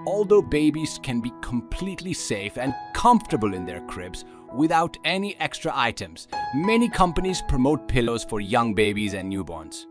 Although babies can be completely safe and comfortable in their cribs without any extra items, many companies promote pillows for young babies and newborns.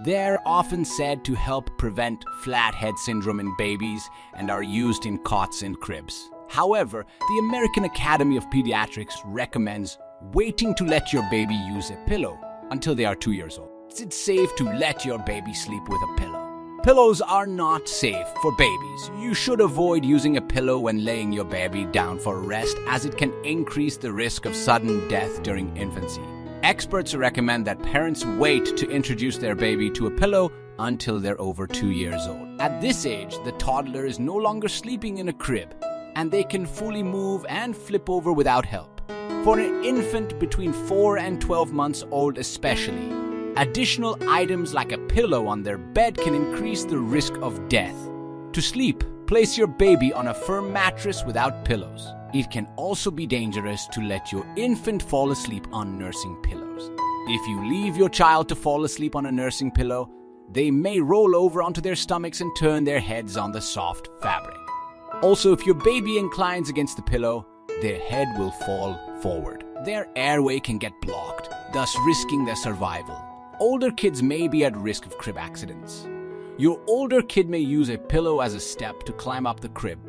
They're often said to help prevent flathead syndrome in babies and are used in cots and cribs. However, the American Academy of Pediatrics recommends waiting to let your baby use a pillow until they are 2 years old. It's safe to let your baby sleep with a pillow. Pillows are not safe for babies. You should avoid using a pillow when laying your baby down for rest, as it can increase the risk of sudden death during infancy. Experts recommend that parents wait to introduce their baby to a pillow until they're over 2 years old. At this age, the toddler is no longer sleeping in a crib, and they can fully move and flip over without help. For an infant between 4 and 12 months old especially, additional items like a pillow on their bed can increase the risk of death. To sleep, place your baby on a firm mattress without pillows. It can also be dangerous to let your infant fall asleep on nursing pillows. If you leave your child to fall asleep on a nursing pillow, they may roll over onto their stomachs and turn their heads on the soft fabric. Also, if your baby inclines against the pillow, their head will fall forward. Their airway can get blocked, thus risking their survival. Older kids may be at risk of crib accidents. Your older kid may use a pillow as a step to climb up the crib.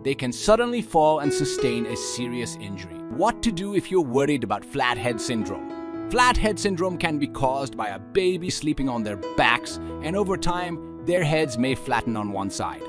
They can suddenly fall and sustain a serious injury. What to do if you're worried about flathead syndrome? Flathead syndrome can be caused by a baby sleeping on their backs, and over time, their heads may flatten on one side.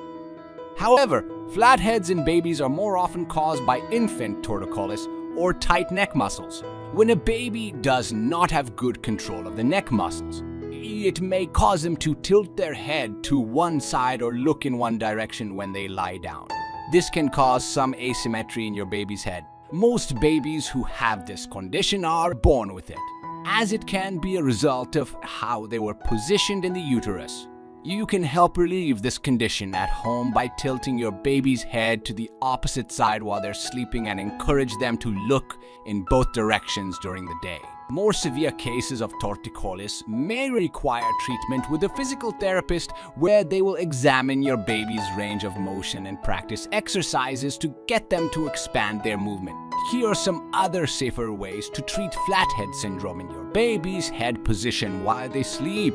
However, flatheads in babies are more often caused by infant torticollis or tight neck muscles. When a baby does not have good control of the neck muscles, it may cause them to tilt their head to one side or look in one direction when they lie down. This can cause some asymmetry in your baby's head. Most babies who have this condition are born with it, as it can be a result of how they were positioned in the uterus. You can help relieve this condition at home by tilting your baby's head to the opposite side while they're sleeping and encourage them to look in both directions during the day. More severe cases of torticollis may require treatment with a physical therapist, where they will examine your baby's range of motion and practice exercises to get them to expand their movement. Here are some other safer ways to treat flathead syndrome in your baby's head position while they sleep.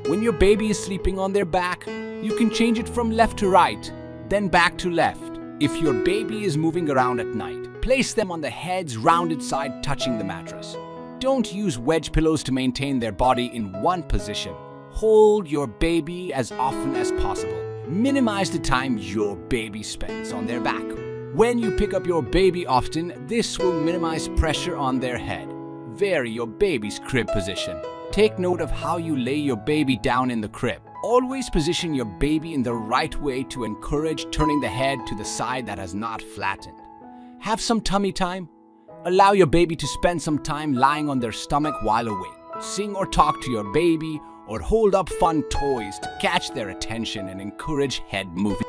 When your baby is sleeping on their back, you can change it from left to right, then back to left. If your baby is moving around at night, place them on the head's rounded side touching the mattress. Don't use wedge pillows to maintain their body in one position. Hold your baby as often as possible. Minimize the time your baby spends on their back. When you pick up your baby often, this will minimize pressure on their head. Vary your baby's crib position. Take note of how you lay your baby down in the crib. Always position your baby in the right way to encourage turning the head to the side that has not flattened. Have some tummy time. Allow your baby to spend some time lying on their stomach while awake. Sing or talk to your baby, or hold up fun toys to catch their attention and encourage head movement.